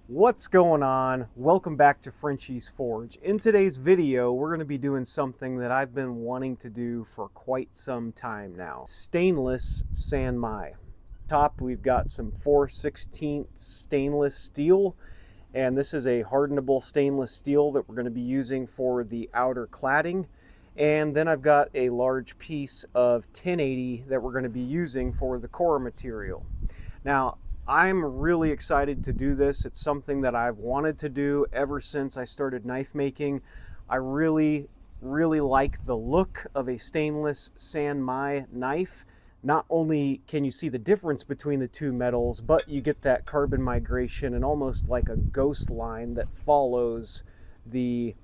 What's going on? Welcome back to Frenchie's Forge. In today's video, we're going to be doing something that I've been wanting to do for quite some time now. Stainless San Mai. Top, we've got some 4/16 stainless steel, and this is a hardenable stainless steel that we're going to be using for the outer cladding. And then I've got a large piece of 1080 that we're going to be using for the core material. Now, I'm really excited to do this. It's something that I've wanted to do ever since I started knife making. I really like the look of a stainless San Mai knife. Not only can you see the difference between the two metals, but you get that carbon migration and almost like a ghost line that follows the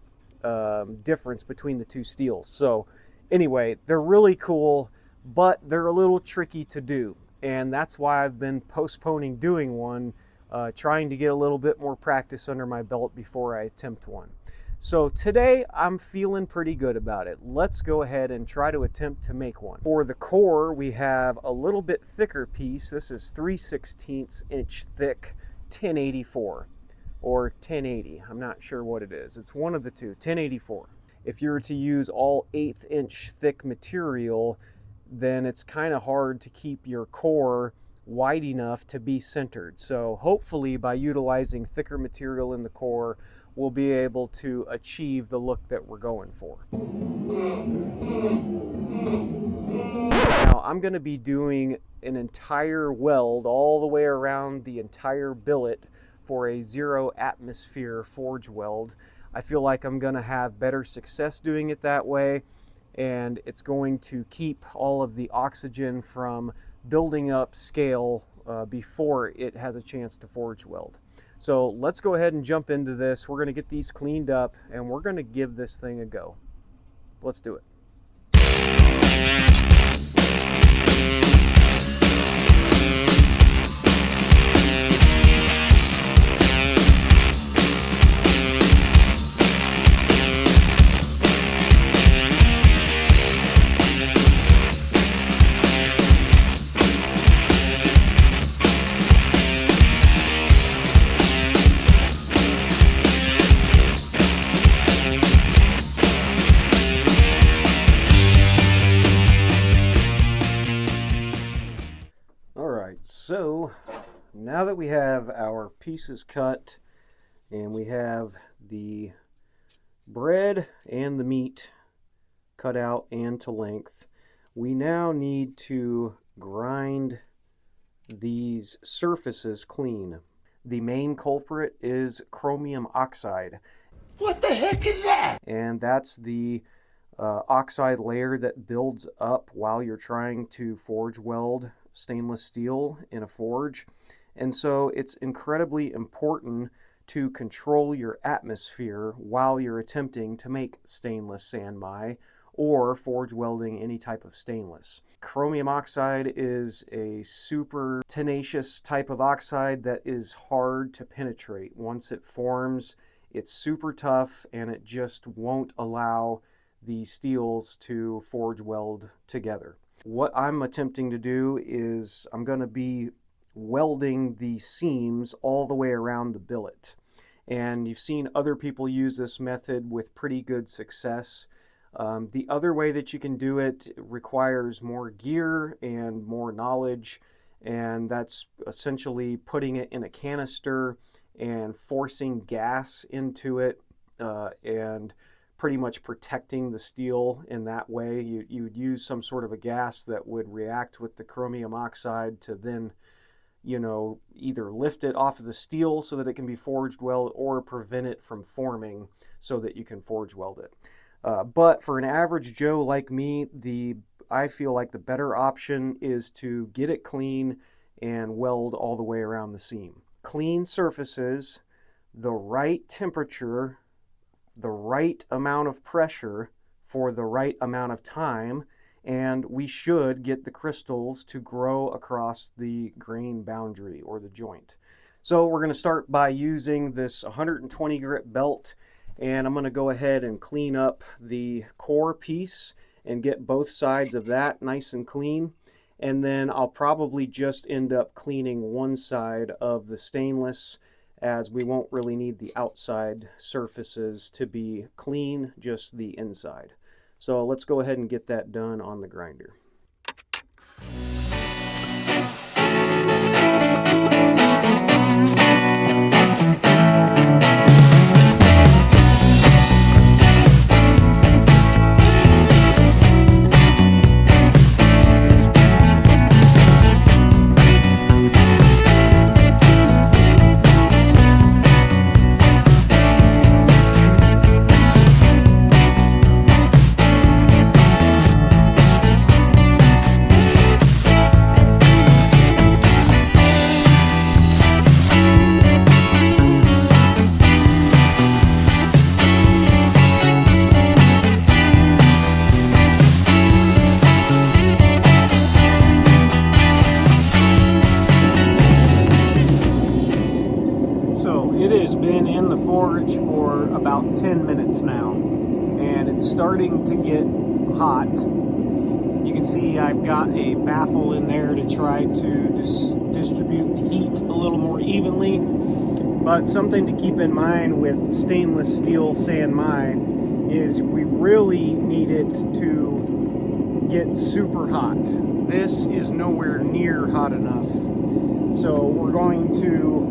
difference between the two steels. So anyway, they're really cool, but they're a little tricky to do. And that's why I've been postponing doing one, trying to get a little bit more practice under my belt before I attempt one. So today I'm feeling pretty good about it. Let's go ahead and try to attempt to make one. For the core, we have a little bit thicker piece. This is 3/16 inch thick 1084 or 1080. I'm not sure what it is. It's one of the two, 1084. If you were to use all 1/8 inch thick material, then it's kind of hard to keep your core wide enough to be centered. So hopefully by utilizing thicker material in the core, we'll be able to achieve the look that we're going for. Now I'm going to be doing an entire weld all the way around the entire billet for a 0 atmosphere forge weld. I feel like I'm going to have better success doing it that way, and it's going to keep all of the oxygen from building up scale before it has a chance to forge weld. So let's go ahead and jump into this. We're going to get these cleaned up and we're going to give this thing a go. Let's do it. So now that we have our pieces cut and we have the bread and the meat cut out and to length, we now need to grind these surfaces clean. The main culprit is chromium oxide. What the heck is that? And that's the oxide layer that builds up while you're trying to forge weld stainless steel in a forge. And so it's incredibly important to control your atmosphere while you're attempting to make stainless San Mai or forge welding any type of stainless. Chromium oxide is a super tenacious type of oxide that is hard to penetrate. Once it forms, it's super tough and it just won't allow the steels to forge weld together. What I'm attempting to do is I'm going to be welding the seams all the way around the billet. And you've seen other people use this method with pretty good success. The other way that you can do it requires more gear and more knowledge, and that's essentially putting it in a canister and forcing gas into it and pretty much protecting the steel in that way. You would use some sort of a gas that would react with the chromium oxide to then, either lift it off of the steel so that it can be forged weld or prevent it from forming so that you can forge weld it. But for an average Joe like me, I feel like the better option is to get it clean and weld all the way around the seam. Clean surfaces, the right temperature, the right amount of pressure for the right amount of time, and we should get the crystals to grow across the grain boundary or the joint. So we're going to start by using this 120 grit belt, and I'm going to go ahead and clean up the core piece and get both sides of that nice and clean. And then I'll probably just end up cleaning one side of the stainless as we won't really need the outside surfaces to be clean, just the inside. So let's go ahead and get that done on the grinder. It has been in the forge for about 10 minutes now, and it's starting to get hot. You can see I've got a baffle in there to try to distribute the heat a little more evenly. But something to keep in mind with stainless steel San Mai is we really need it to get super hot. This is nowhere near hot enough. So we're going to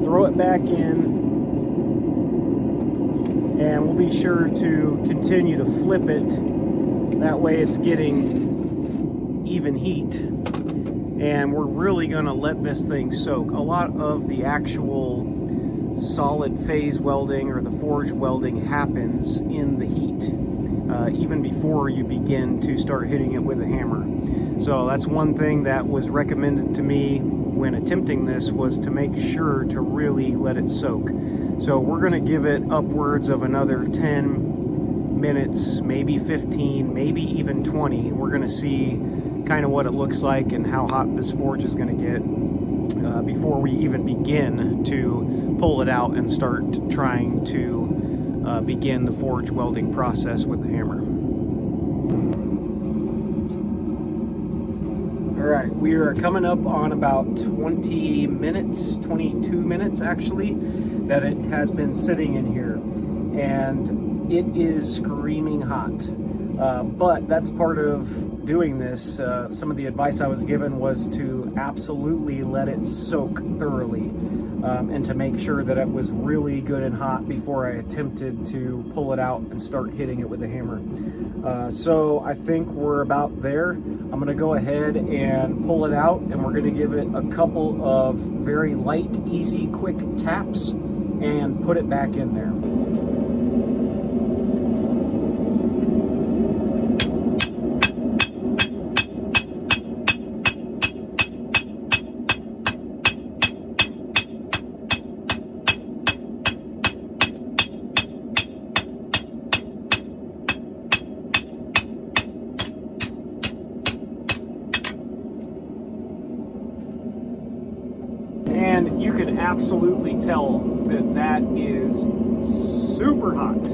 throw it back in, and we'll be sure to continue to flip it. That way it's getting even heat. And we're really going to let this thing soak. A lot of the actual solid phase welding or the forge welding happens in the heat, even before you begin to start hitting it with a hammer. So that's one thing that was recommended to me when attempting this, was to make sure to really let it soak. So we're going to give it upwards of another 10 minutes, maybe 15, maybe even 20. We're going to see kind of what it looks like and how hot this forge is going to get before we even begin to pull it out and start trying to begin the forge welding process with the hammer. Alright, we are coming up on about 20 minutes, 22 minutes actually, that it has been sitting in here. And it is screaming hot. But that's part of doing this. Some of the advice I was given was to absolutely let it soak thoroughly, and to make sure that it was really good and hot before I attempted to pull it out and start hitting it with a hammer. So I think we're about there. I'm going to go ahead and pull it out, and we're going to give it a couple of very light, easy, quick taps and put it back in there. And you can absolutely tell that that is super hot.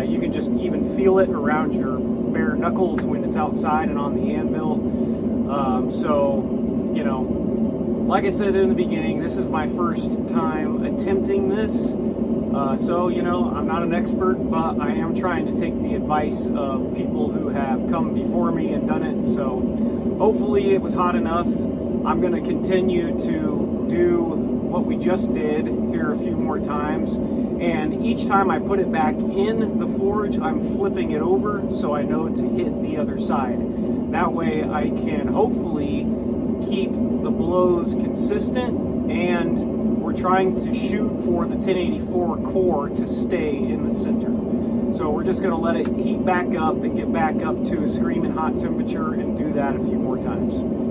You can just even feel it around your bare knuckles when it's outside and on the anvil. So, you know, like I said in the beginning, this is my first time attempting this. So, you know, I'm not an expert, but I am trying to take the advice of people who have come before me and done it. So hopefully it was hot enough. I'm going to continue to do what we just did here a few more times, and each time I put it back in the forge, I'm flipping it over so I know to hit the other side. That way I can hopefully keep the blows consistent, and we're trying to shoot for the 1084 core to stay in the center. So we're just going to let it heat back up and get back up to a screaming hot temperature and do that a few more times.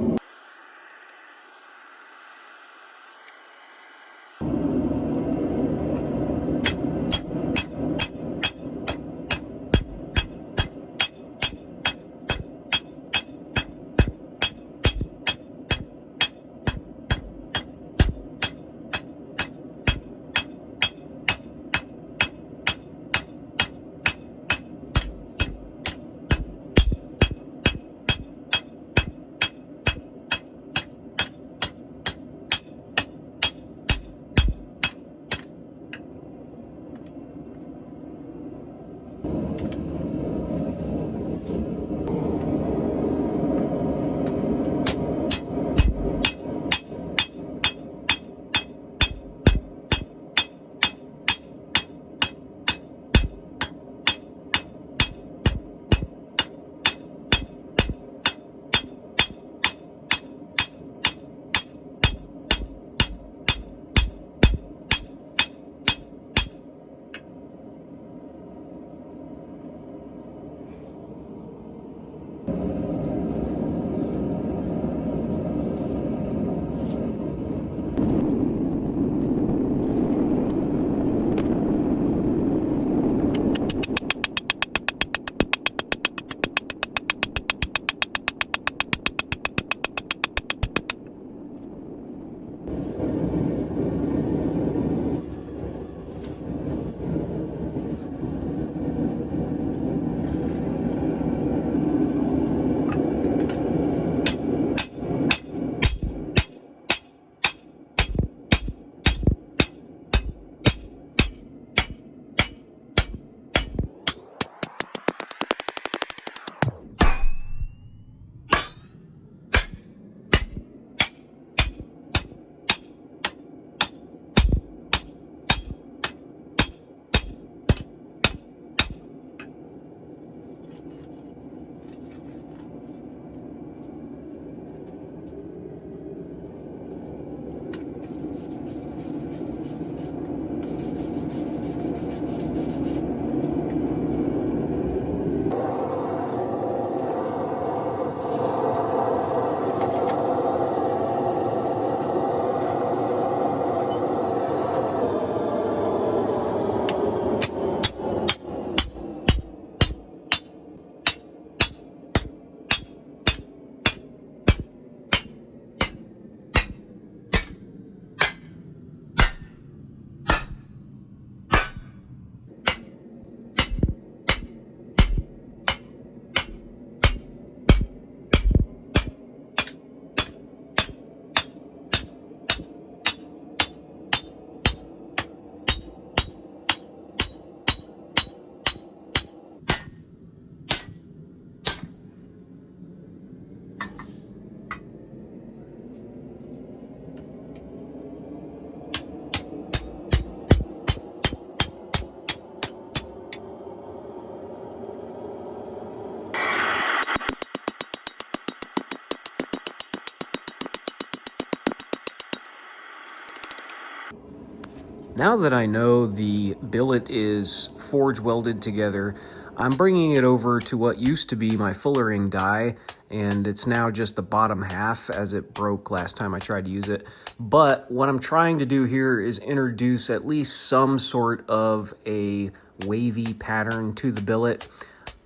Now that I know the billet is forge welded together, I'm bringing it over to what used to be my fullering die, and it's now just the bottom half as it broke last time I tried to use it. But what I'm trying to do here is introduce at least some sort of a wavy pattern to the billet.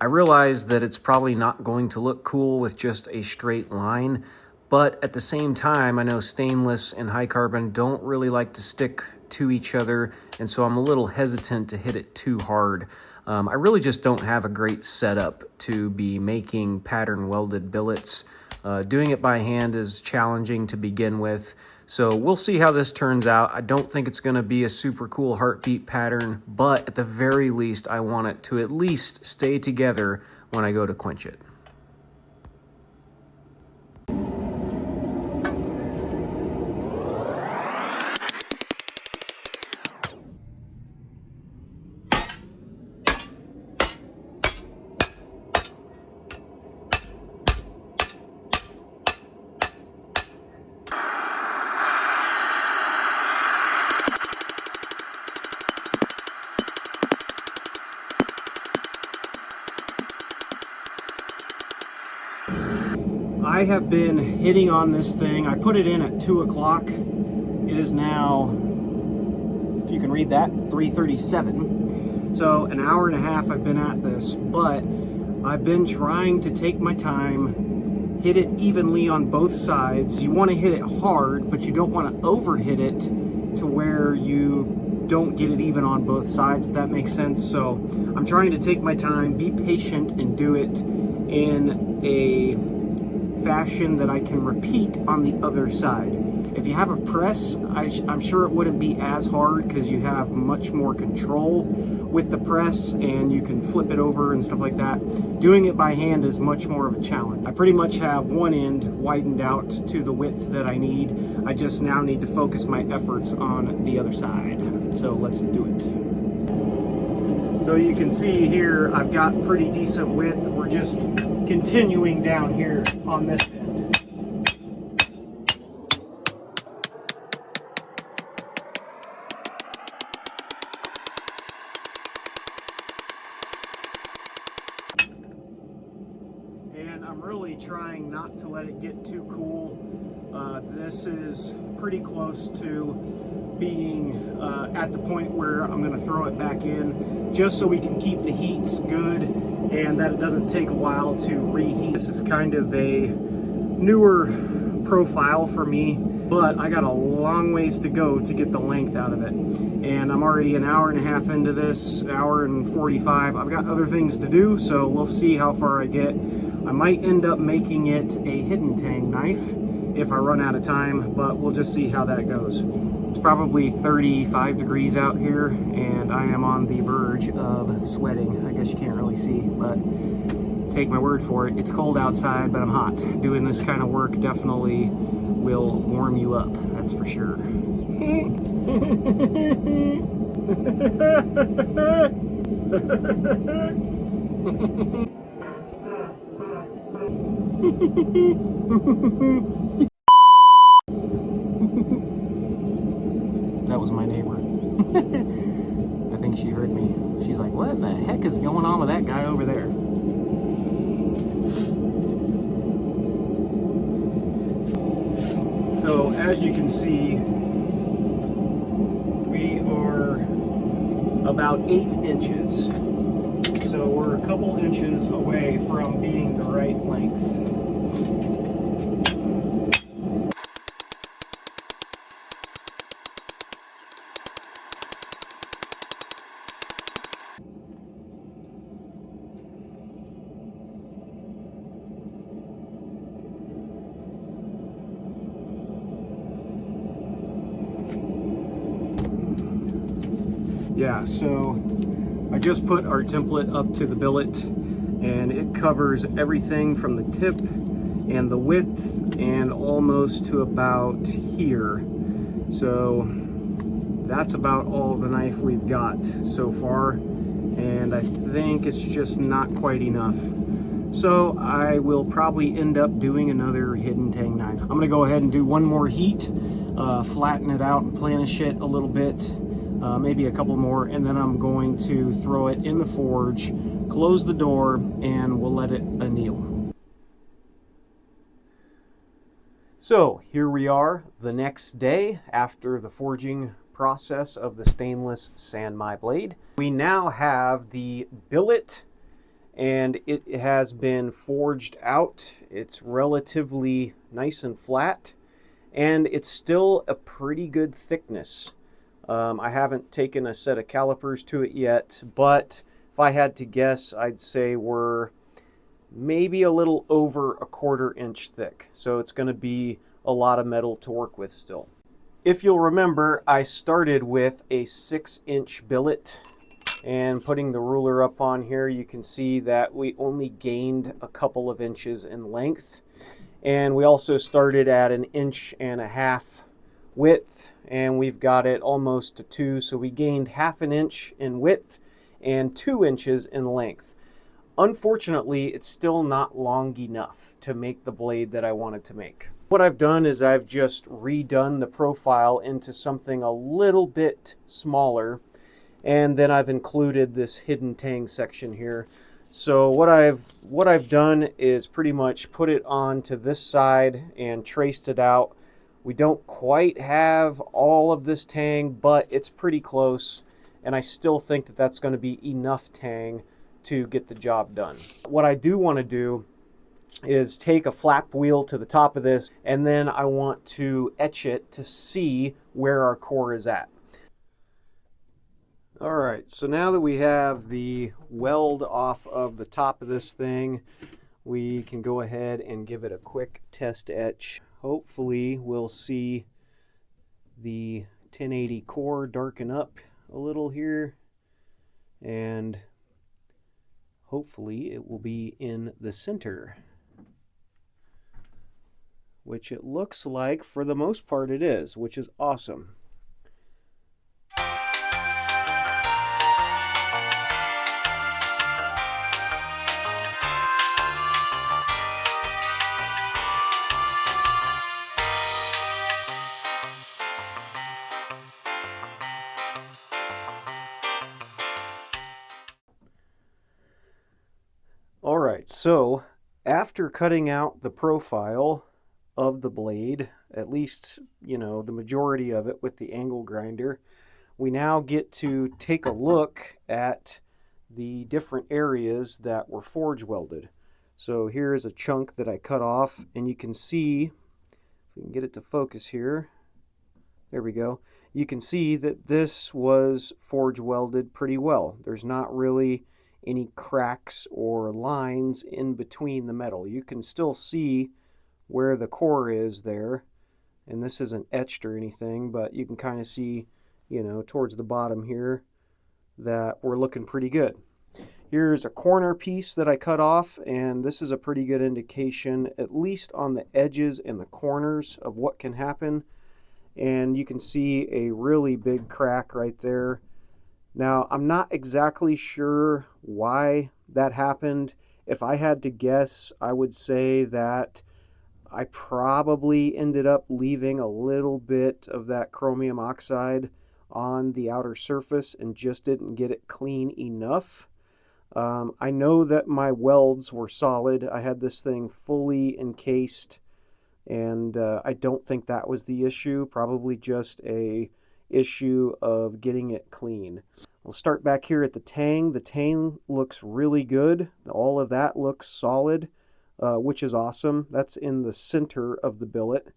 I realize that it's probably not going to look cool with just a straight line, but at the same time, I know stainless and high carbon don't really like to stick to each other, and so I'm a little hesitant to hit it too hard. I really just don't have a great setup to be making pattern welded billets. Doing it by hand is challenging to begin with, so we'll see how this turns out. I don't think it's going to be a super cool heartbeat pattern, but at the very least, I want it to at least stay together when I go to quench it. I have been hitting on this thing. I put it in at 2 o'clock. It is now, if you can read that, 3:37. So an hour and a half I've been at this, but I've been trying to take my time, hit it evenly on both sides. You want to hit it hard, but you don't want to overhit it to where you don't get it even on both sides, if that makes sense. So I'm trying to take my time, be patient, and do it in a fashion that I can repeat on the other side. If you have a press, I'm sure it wouldn't be as hard because you have much more control with the press and you can flip it over and stuff like that. Doing it by hand is much more of a challenge. I pretty much have one end widened out to the width that I need. I just now need to focus my efforts on the other side. So let's do it. So you can see here, I've got pretty decent width. We're just continuing down here on this end. And I'm really trying not to let it get too cool. This is pretty close to being at the point where I'm going to throw it back in, just so we can keep the heats good and that it doesn't take a while to reheat. This is kind of a newer profile for me, but I got a long ways to go to get the length out of it. And I'm already an hour and a half into this, hour and 45. I've got other things to do, so we'll see how far I get. I might end up making it a hidden tang knife if I run out of time, but we'll just see how that goes. It's probably 35 degrees out here, and I am on the verge of sweating. I guess you can't really see, but take my word for it. It's cold outside, but I'm hot. Doing this kind of work definitely will warm you up, that's for sure. That was my neighbor. I think she heard me. She's like, what the heck is going on with that guy over there? So as you can see, we are about 8 inches. So we're a couple inches away from being the right length. Yeah, so I just put our template up to the billet, and it covers everything from the tip and the width and almost to about here. So that's about all the knife we've got so far, and I think it's just not quite enough. So I will probably end up doing another hidden tang knife. I'm gonna go ahead and do one more heat, flatten it out and planish it a little bit. maybe a couple more, and then I'm going to throw it in the forge, close the door, and we'll let it anneal. So here we are the next day after the forging process of the stainless San Mai blade. We now have the billet, and it has been forged out. It's relatively nice and flat, and it's still a pretty good thickness. I haven't taken a set of calipers to it yet, but if I had to guess, I'd say we're maybe a little over a 1/4 inch thick. So it's going to be a lot of metal to work with still. If you'll remember, I started with a 6-inch billet, and putting the ruler up on here, you can see that we only gained a couple of inches in length. And we also started at 1.5 inches width, and we've got it almost to 2, so we gained 1/2 inch in width and 2 inches in length. Unfortunately, it's still not long enough to make the blade that I wanted to make. What I've done is I've just redone the profile into something a little bit smaller, and then I've included this hidden tang section here. So what I've done is pretty much put it on to this side and traced it out. We don't quite have all of this tang, but it's pretty close, and I still think that that's going to be enough tang to get the job done. What I do want to do is take a flap wheel to the top of this, and then I want to etch it to see where our core is at. All right, so now that we have the weld off of the top of this thing, we can go ahead and give it a quick test etch. Hopefully we'll see the 1080 core darken up a little here, and hopefully it will be in the center, which it looks like for the most part it is, which is awesome. All right, so after cutting out the profile of the blade, at least, the majority of it with the angle grinder, we now get to take a look at the different areas that were forge welded. So here is a chunk that I cut off, and you can see, if we can get it to focus here, there we go. You can see that this was forge welded pretty well. There's not really any cracks or lines in between the metal. You can still see where the core is there, and this isn't etched or anything, but you can kind of see, towards the bottom here, that we're looking pretty good. Here's a corner piece that I cut off, and this is a pretty good indication, at least on the edges and the corners, of what can happen. And you can see a really big crack right there. Now, I'm not exactly sure why that happened. If I had to guess, I would say that I probably ended up leaving a little bit of that chromium oxide on the outer surface and just didn't get it clean enough. I know that my welds were solid. I had this thing fully encased, and I don't think that was the issue. Probably just a issue of getting it clean. We'll start back here at the tang. The tang looks really good. All of that looks solid, which is awesome. That's in the center of the billet.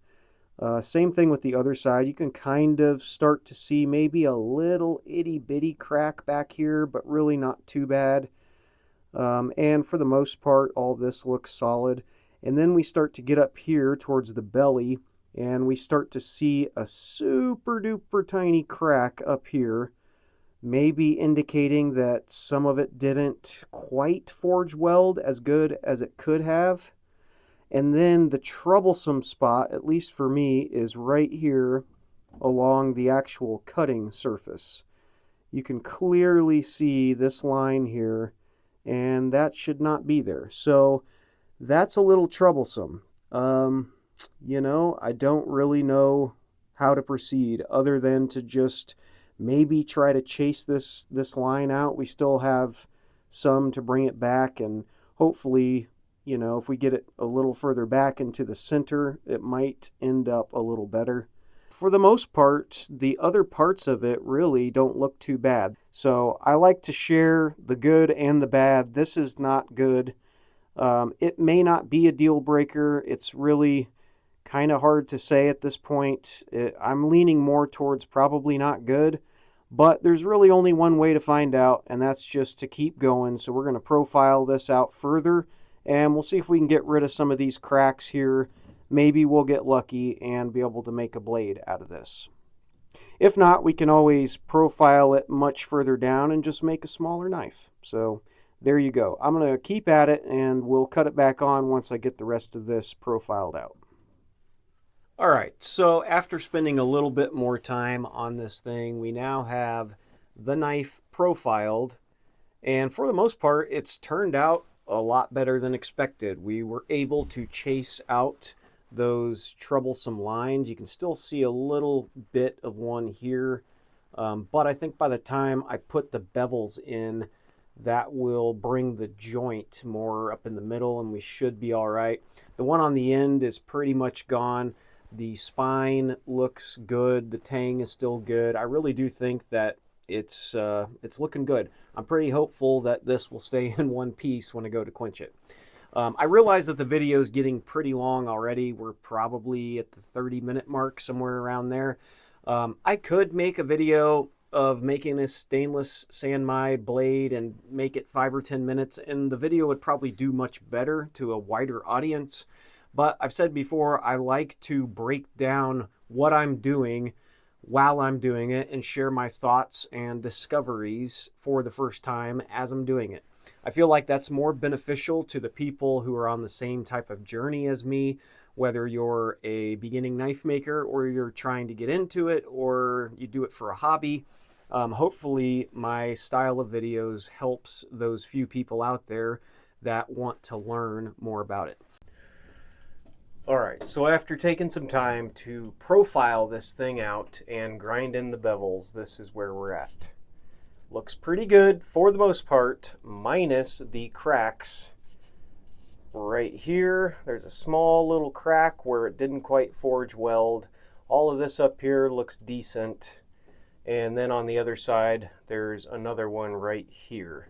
Same thing with the other side. You can kind of start to see maybe a little itty-bitty crack back here, but really not too bad. And for the most part, all this looks solid. And then we start to get up here towards the belly, and we start to see a super duper tiny crack up here, maybe indicating that some of it didn't quite forge weld as good as it could have. And then the troublesome spot, at least for me, is right here along the actual cutting surface. You can clearly see this line here, and that should not be there. So that's a little troublesome. I don't really know how to proceed other than to just maybe try to chase this line out. We still have some to bring it back, and hopefully, if we get it a little further back into the center, it might end up a little better. For the most part, the other parts of it really don't look too bad. So I like to share the good and the bad. This is not good. It may not be a deal breaker. It's really kind of hard to say at this point. I'm leaning more towards probably not good, but there's really only one way to find out, and that's just to keep going. So we're going to profile this out further, and we'll see if we can get rid of some of these cracks here. Maybe we'll get lucky and be able to make a blade out of this. If not, we can always profile it much further down and just make a smaller knife. So there you go. I'm going to keep at it, and we'll cut it back on once I get the rest of this profiled out. All right, so after spending a little bit more time on this thing, we now have the knife profiled, and for the most part, it's turned out a lot better than expected. We were able to chase out those troublesome lines. You can still see a little bit of one here, but I think by the time I put the bevels in, that will bring the joint more up in the middle, and we should be all right. The one on the end is pretty much gone. The spine looks good. The tang is still good. I really do think that it's looking good. I'm pretty hopeful that this will stay in one piece when I go to quench it. I realize that the video is getting pretty long already. We're probably at the 30-minute mark, somewhere around there. I could make a video of making this stainless San Mai blade and make it 5 or 10 minutes, and the video would probably do much better to a wider audience. But I've said before, I like to break down what I'm doing while I'm doing it and share my thoughts and discoveries for the first time as I'm doing it. I feel like that's more beneficial to the people who are on the same type of journey as me, whether you're a beginning knife maker or you're trying to get into it or you do it for a hobby. Hopefully my style of videos helps those few people out there that want to learn more about it. All right, so after taking some time to profile this thing out and grind in the bevels, this is where we're at. Looks pretty good for the most part, minus the cracks. Right here, there's a small little crack where it didn't quite forge weld. All of this up here looks decent. And then on the other side, there's another one right here.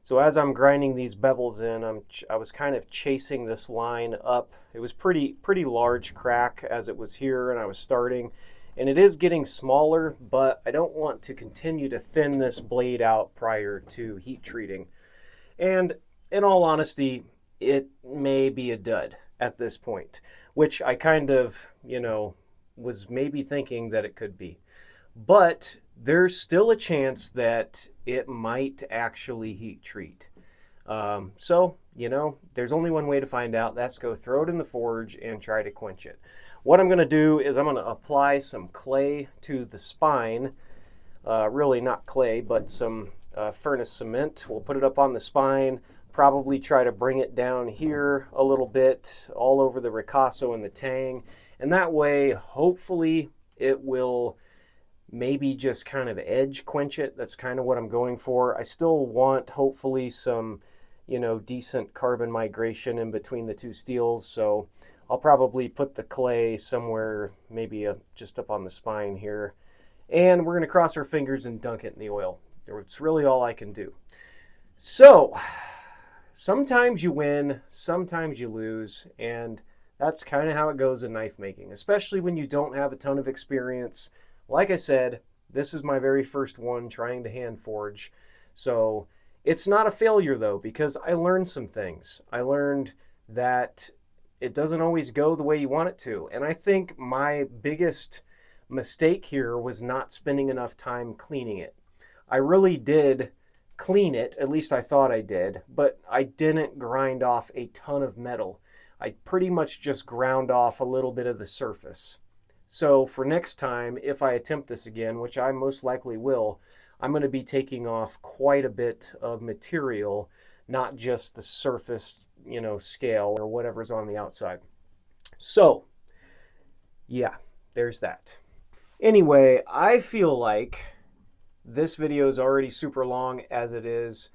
So as I'm grinding these bevels in, I was kind of chasing this line up. It was pretty large crack as it was here and I was starting. And it is getting smaller, but I don't want to continue to thin this blade out prior to heat treating. And in all honesty, it may be a dud at this point, which I kind of, was maybe thinking that it could be. But there's still a chance that it might actually heat treat. So, there's only one way to find out. That's go throw it in the forge and try to quench it. What I'm going to do is I'm going to apply some clay to the spine. Really not clay, but some furnace cement. We'll put it up on the spine, probably try to bring it down here a little bit, all over the ricasso and the tang. And that way, hopefully, it will maybe just kind of edge quench it. That's kind of what I'm going for. I still want, hopefully, some, decent carbon migration in between the two steels. So I'll probably put the clay somewhere, maybe just up on the spine here. And we're going to cross our fingers and dunk it in the oil. It's really all I can do. So sometimes you win, sometimes you lose, and that's kind of how it goes in knife making, especially when you don't have a ton of experience. Like I said, this is my very first one trying to hand forge. So it's not a failure though, because I learned some things. I learned that it doesn't always go the way you want it to. And I think my biggest mistake here was not spending enough time cleaning it. I really did clean it, at least I thought I did, but I didn't grind off a ton of metal. I pretty much just ground off a little bit of the surface. So for next time, if I attempt this again, which I most likely will, I'm going to be taking off quite a bit of material, not just the surface, scale or whatever's on the outside. So, yeah, there's that. Anyway, I feel like This video is already super long as it is,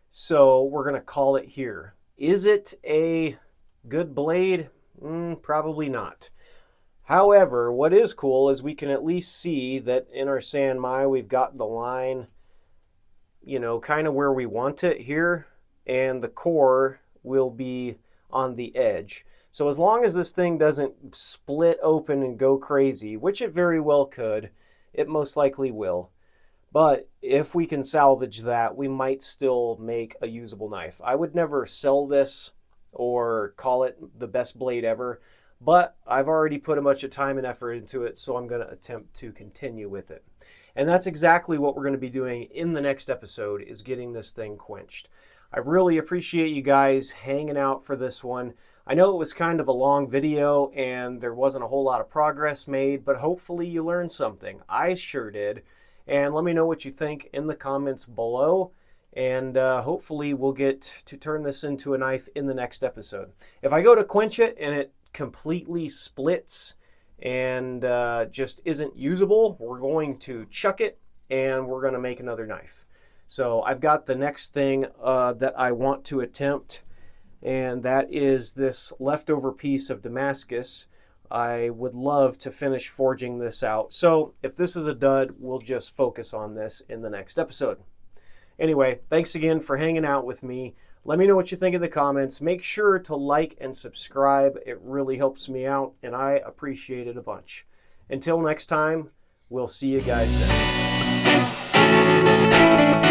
so we're going to call it here. Is it a good blade? Probably not. However, what is cool is we can at least see that in our San Mai we've got the line, you know, kind of where we want it here, and the core will be on the edge. So as long as this thing doesn't split open and go crazy, which it very well could, it most likely will. But if we can salvage that, we might still make a usable knife. I would never sell this or call it the best blade ever, but I've already put a bunch of time and effort into it, so I'm going to attempt to continue with it. And that's exactly what we're going to be doing in the next episode, is getting this thing quenched. I really appreciate you guys hanging out for this one. I know it was kind of a long video and there wasn't a whole lot of progress made, but hopefully you learned something. I sure did. And let me know what you think in the comments below. And hopefully we'll get to turn this into a knife in the next episode. If I go to quench it and it completely splits and just isn't usable, we're going to chuck it and we're going to make another knife. So I've got the next thing that I want to attempt, and that is this leftover piece of Damascus. I would love to finish forging this out. So if this is a dud, we'll just focus on this in the next episode. Anyway, thanks again for hanging out with me. Let me know what you think in the comments. Make sure to like and subscribe. It really helps me out, and I appreciate it a bunch. Until next time, we'll see you guys then.